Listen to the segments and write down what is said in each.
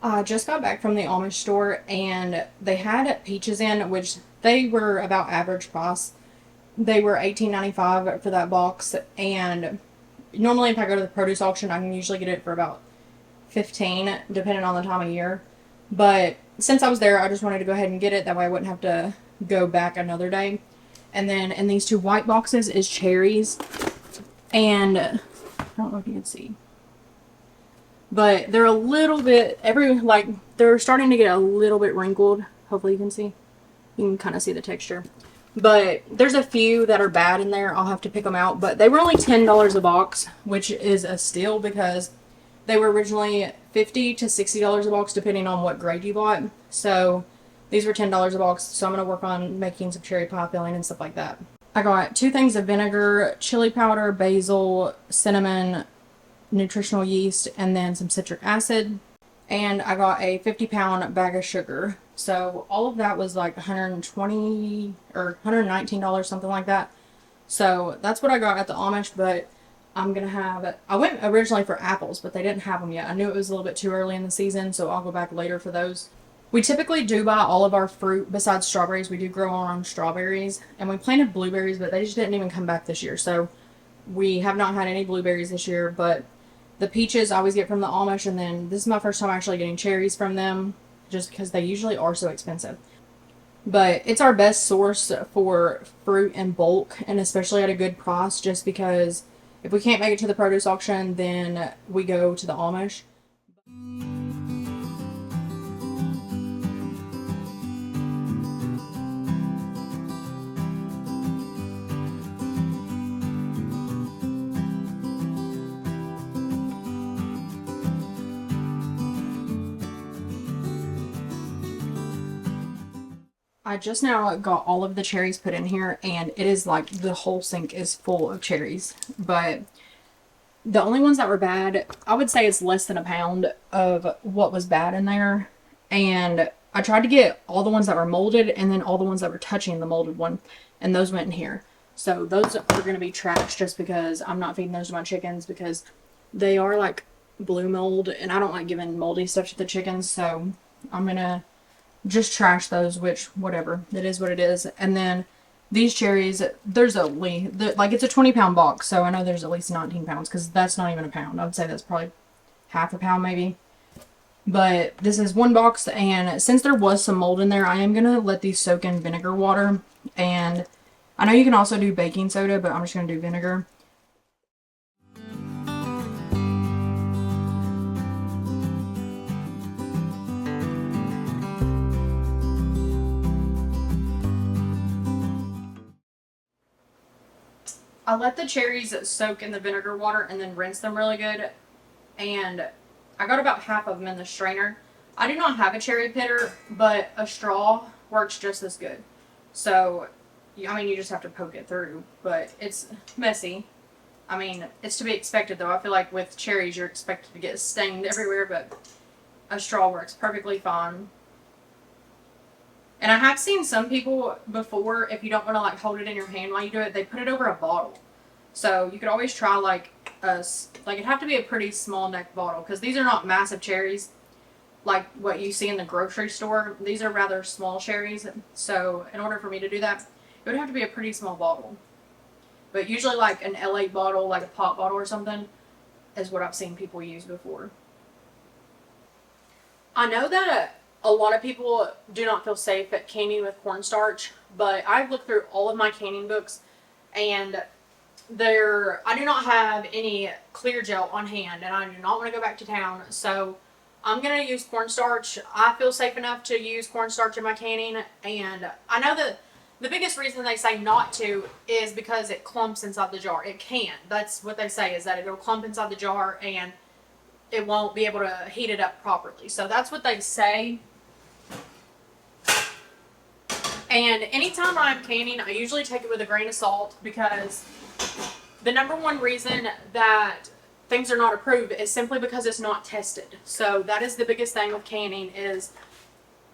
I just got back from the Amish store and they had peaches in, which they were about average price. They were $18.95 for that box, and normally if I go to the produce auction, I can usually get it for about 15, depending on the time of year. But since I was there, I just wanted to go ahead and get it. That way I wouldn't have to go back another day. And then in these two white boxes is cherries. And I don't know if you can see, but they're a little bit, they're starting to get a little bit wrinkled. Hopefully you can see. You can kind of see the texture. But there's a few that are bad in there. I'll have to pick them out. But they were only $10 a box, which is a steal because they were originally $50 to $60 a box, depending on what grade you bought. So these were $10 a box. So I'm going to work on making some cherry pie filling and stuff like that. I got 2 things of vinegar, chili powder, basil, cinnamon, nutritional yeast, and then some citric acid. And I got a 50-pound bag of sugar. So all of that was like $120 or $119, something like that. So that's what I got at the Amish, but I'm going to have, I went originally for apples, but they didn't have them yet. I knew it was a little bit too early in the season, so I'll go back later for those. We typically do buy all of our fruit besides strawberries. We do grow our own strawberries, and we planted blueberries, but they just didn't even come back this year. So we have not had any blueberries this year, but the peaches I always get from the Amish, and then this is my first time actually getting cherries from them, just because they usually are so expensive. But it's our best source for fruit in bulk, and especially at a good price, just because if we can't make it to the produce auction, then we go to the Amish. I just now got all of the cherries put in here, and it is like the whole sink is full of cherries. But the only ones that were bad, I would say it's less than a pound of what was bad in there. And I tried to get all the ones that were molded and then all the ones that were touching the molded one, and those went in here. So those are going to be trashed just because I'm not feeding those to my chickens because they are like blue mold, and I don't like giving moldy stuff to the chickens. So I'm going to just trash those, which whatever, it is what it is. And then these cherries, there's only like it's a 20-pound box, so I know there's at least 19 pounds because that's not even a pound. I would say that's probably half a pound maybe. But this is one box, and since there was some mold in there, I am gonna let these soak in vinegar water. And I know you can also do baking soda, but I'm just gonna do vinegar. I let the cherries soak in the vinegar water and then rinse them really good. And I got about half of them in the strainer. I do not have a cherry pitter, but a straw works just as good. So, I mean, you just have to poke it through, but it's messy. I mean, it's to be expected though. I feel like with cherries, you're expected to get stained everywhere, but a straw works perfectly fine. And I have seen some people before, if you don't want to like hold it in your hand while you do it, they put it over a bottle. So you could always try like it'd have to be a pretty small neck bottle because these are not massive cherries like what you see in the grocery store. These are rather small cherries. So in order for me to do that, it would have to be a pretty small bottle. But usually like an L8 bottle, like a pop bottle or something, is what I've seen people use before. I know that a lot of people do not feel safe at canning with cornstarch, but I've looked through all of my canning books, and I do not have any clear gel on hand, and I do not want to go back to town, so I'm going to use cornstarch. I feel safe enough to use cornstarch in my canning, and I know that the biggest reason they say not to is because it clumps inside the jar. It can. That's what they say, is that it'll clump inside the jar, and it won't be able to heat it up properly. So that's what they say. And anytime I'm canning, I usually take it with a grain of salt because the number one reason that things are not approved is simply because it's not tested. So that is the biggest thing with canning is,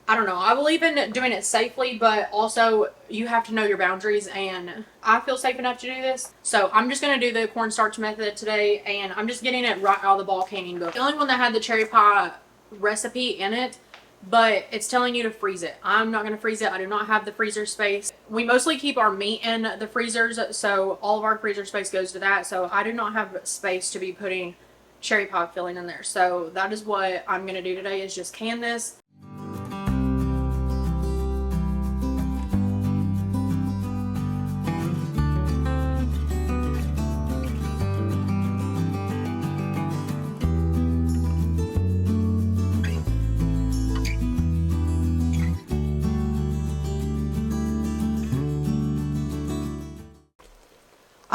I don't know, I believe in doing it safely, but also you have to know your boundaries, and I feel safe enough to do this. So I'm just going to do the cornstarch method today, and I'm just getting it right out of the ball canning book. The only one that had the cherry pie recipe in it, but it's telling you to freeze it. I'm not going to freeze it. I do not have the freezer space. We mostly keep our meat in the freezers, so all of our freezer space goes to that. So I do not have space to be putting cherry pie filling in there. So that is what I'm going to do today, is just can this.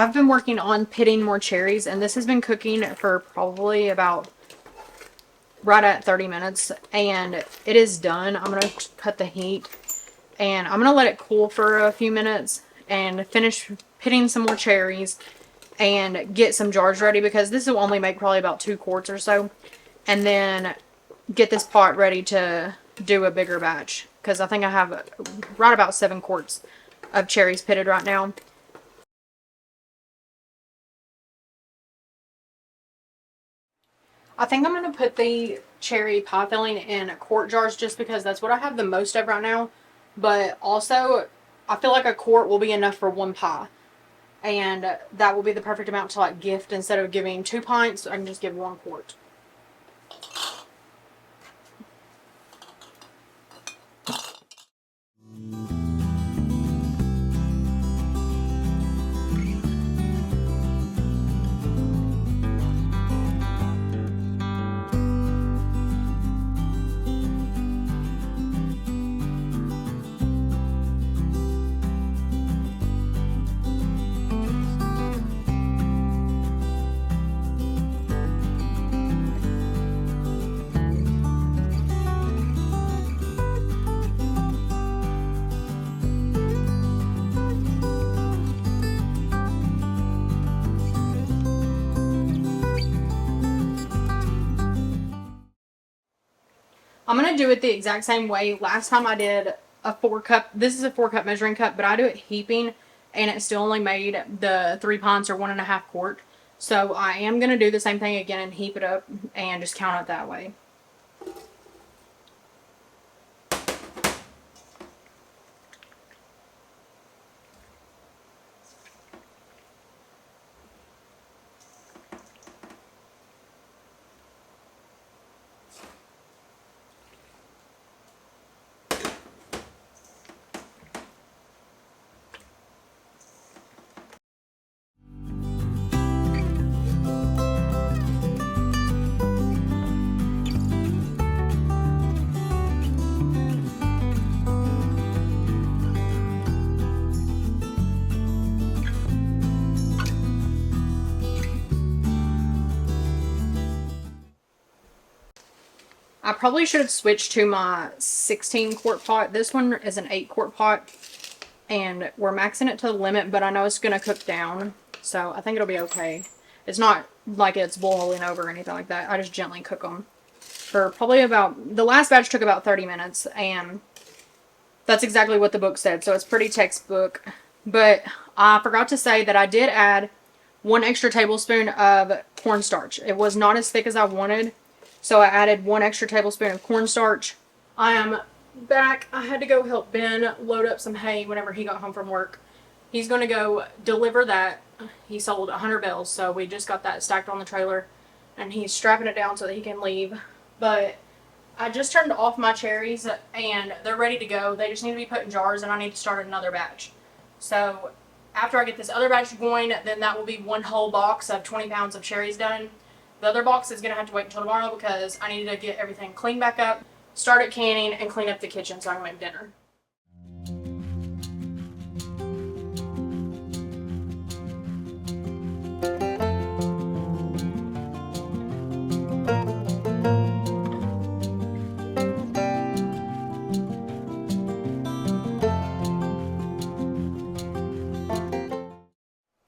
I've been working on pitting more cherries, and this has been cooking for probably about right at 30 minutes, and it is done. I'm going to cut the heat, and I'm going to let it cool for a few minutes and finish pitting some more cherries and get some jars ready, because this will only make probably about 2 quarts or so, and then get this pot ready to do a bigger batch, because I think I have right about 7 quarts of cherries pitted right now. I think I'm going to put the cherry pie filling in quart jars, just because that's what I have the most of right now. But also, I feel like a quart will be enough for 1 pie. And that will be the perfect amount to like gift. Instead of giving 2 pints, I can just give 1 quart. I'm going to do it the exact same way. Last time I did a 4 cup, this is a 4 cup measuring cup, but I do it heaping, and it still only made the 3 pints or 1.5 quart. So I am going to do the same thing again and heap it up and just count it that way. I probably should have switched to my 16 quart pot. This one is an 8 quart pot, and we're maxing it to the limit, but I know it's going to cook down, so I think it'll be okay. It's not like it's boiling over or anything like that. I just gently cook them for probably about, the last batch took about 30 minutes, and that's exactly what the book said, so it's pretty textbook. But I forgot to say that I did add 1 extra tablespoon of cornstarch. It was not as thick as I wanted, so I added 1 extra tablespoon of cornstarch. I am back. I had to go help Ben load up some hay whenever he got home from work. He's going to go deliver that. He sold 100 bales, so we just got that stacked on the trailer, and he's strapping it down so that he can leave. But I just turned off my cherries, and they're ready to go. They just need to be put in jars, and I need to start another batch. So after I get this other batch going, then that will be 1 whole box of 20 pounds of cherries done. The other box is going to have to wait until tomorrow, because I need to get everything cleaned back up, start it canning, and clean up the kitchen so I can make dinner.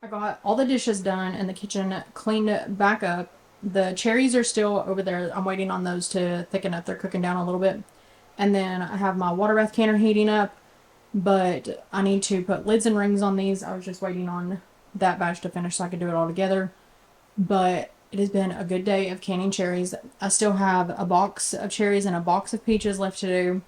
I got all the dishes done and the kitchen cleaned back up. The cherries are still over there. I'm waiting on those to thicken up. They're cooking down a little bit. And then I have my water bath canner heating up, but I need to put lids and rings on these. I was just waiting on that batch to finish so I could do it all together. But It has been a good day of canning cherries. I still have a box of cherries and a box of peaches left to do.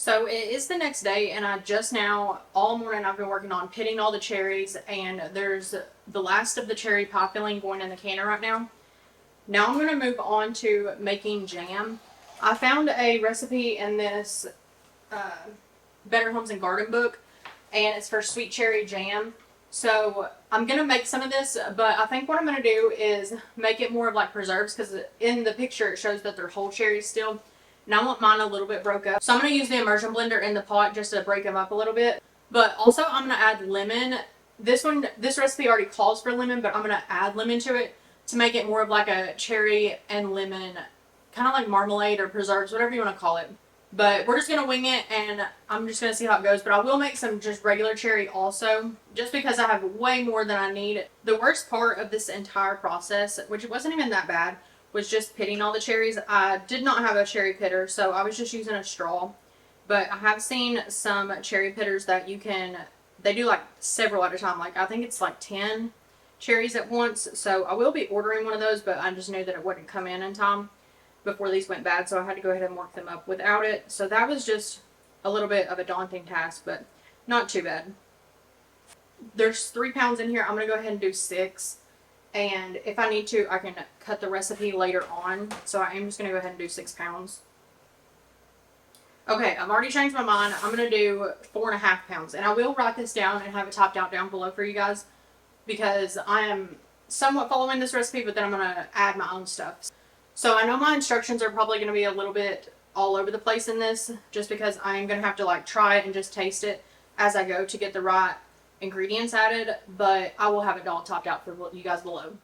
So it is the next day, and I just now, all morning, I've been working on pitting all the cherries, and there's the last of the cherry pie filling going in the canner right now. Now I'm going to move on to making jam. I found a recipe in this Better Homes and Garden book, and it's for sweet cherry jam. So I'm going to make some of this, but I think what I'm going to do is make it more of like preserves, because in the picture it shows that they're whole cherries still. And I want mine a little bit broke up. So I'm going to use the immersion blender in the pot just to break them up a little bit. But also I'm going to add lemon. This recipe already calls for lemon, but I'm going to add lemon to it to make it more of like a cherry and lemon, kind of like marmalade or preserves, whatever you want to call it. But we're just going to wing it, and I'm just going to see how it goes. But I will make some just regular cherry also, just because I have way more than I need. The worst part of this entire process, which wasn't even that bad, was just pitting all the cherries. I did not have a cherry pitter, so I was just using a straw. But I have seen some cherry pitters that they do like several at a time. Like I think it's like 10 cherries at once. So I will be ordering one of those, but I just knew that it wouldn't come in time before these went bad. So I had to go ahead and work them up without it. So that was just a little bit of a daunting task, but not too bad. There's 3 pounds in here. I'm going to go ahead and do 6. And if I need to, I can cut the recipe later on. So I am just going to go ahead and do 6 pounds. Okay, I've already changed my mind. I'm going to do 4.5 pounds. And I will write this down and have it typed out down below for you guys, because I am somewhat following this recipe, but then I'm going to add my own stuff. So I know my instructions are probably going to be a little bit all over the place in this, just because I am going to have to like try it and just taste it as I go to get the right ingredients added, but I will have it all topped out for you guys below.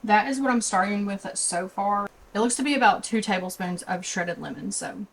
That is what I'm starting with so far. It looks to be about 2 tablespoons of shredded lemon, so.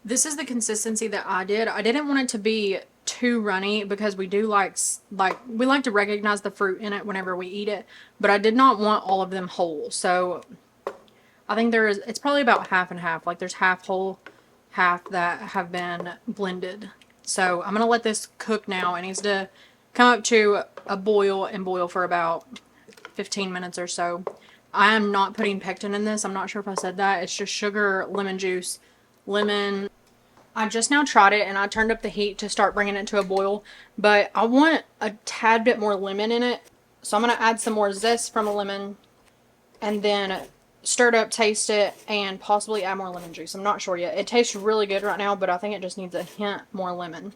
This is the consistency that I did. I didn't want it to be too runny, because we do we like to recognize the fruit in it whenever we eat it, but I did not want all of them whole. So I think it's probably about half and half. Like there's half whole, half that have been blended. So I'm going to let this cook now. It needs to come up to a boil and boil for about 15 minutes or so. I am not putting pectin in this. I'm not sure if I said that. It's just sugar, lemon juice, lemon. I just now tried it and I turned up the heat to start bringing it to a boil, but I want a tad bit more lemon in it. So I'm going to add some more zest from a lemon and then stir it up, taste it, and possibly add more lemon juice. I'm not sure yet. It tastes really good right now, but I think it just needs a hint more lemon.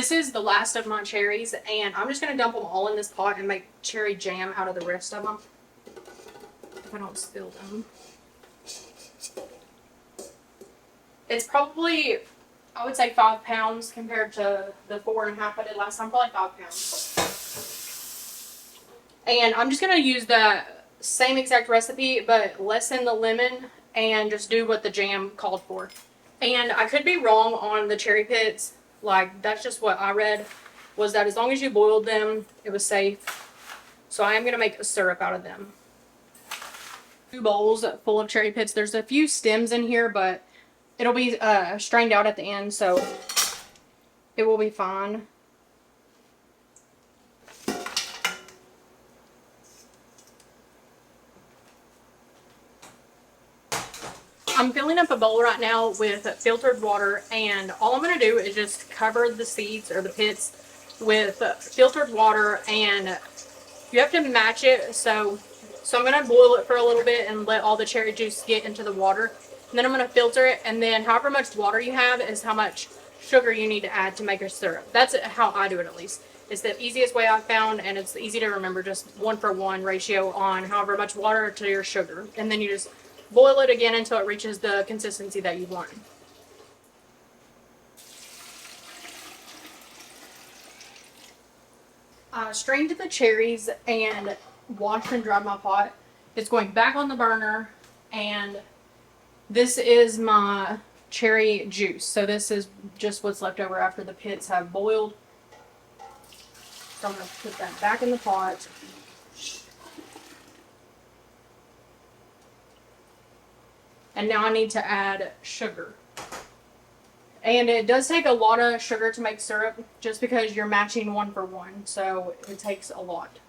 This is the last of my cherries, and I'm just going to dump them all in this pot and make cherry jam out of the rest of them. If I don't spill them. It's probably, I would say 5 pounds compared to the 4.5 I did last time. Probably 5 pounds. And I'm just going to use the same exact recipe, but lessen the lemon and just do what the jam called for. And I could be wrong on the cherry pits. Like, that's just what I read, was that as long as you boiled them, it was safe. So I am going to make a syrup out of them. 2 bowls full of cherry pits. There's a few stems in here, but it'll be strained out at the end, so it will be fine. I'm filling up a bowl right now with filtered water, and all I'm going to do is just cover the seeds or the pits with filtered water, and you have to match it. So I'm going to boil it for a little bit and let all the cherry juice get into the water. And then I'm going to filter it, and then however much water you have is how much sugar you need to add to make a syrup. That's how I do it, at least. It's the easiest way I've found, and it's easy to remember, just 1-for-1 ratio on however much water to your sugar. And then you just boil it again until it reaches the consistency that you want. I strained the cherries and washed and dried my pot. It's going back on the burner, and this is my cherry juice. So this is just what's left over after the pits have boiled. So I'm going to put that back in the pot. And now I need to add sugar. And it does take a lot of sugar to make syrup, just because you're matching 1-for-1. So it takes a lot.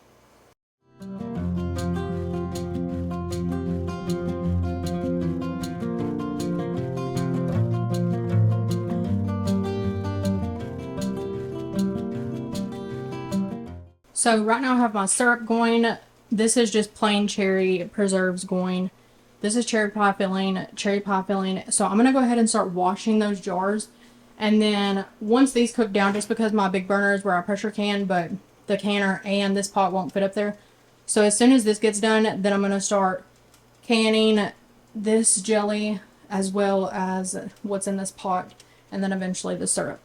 So right now I have my syrup going. This is just plain cherry preserves going. This is cherry pie filling. So I'm going to go ahead and start washing those jars. And then once these cook down, just because my big burner is where I pressure can, but the canner and this pot won't fit up there. So as soon as this gets done, then I'm going to start canning this jelly as well as what's in this pot, and then eventually the syrup.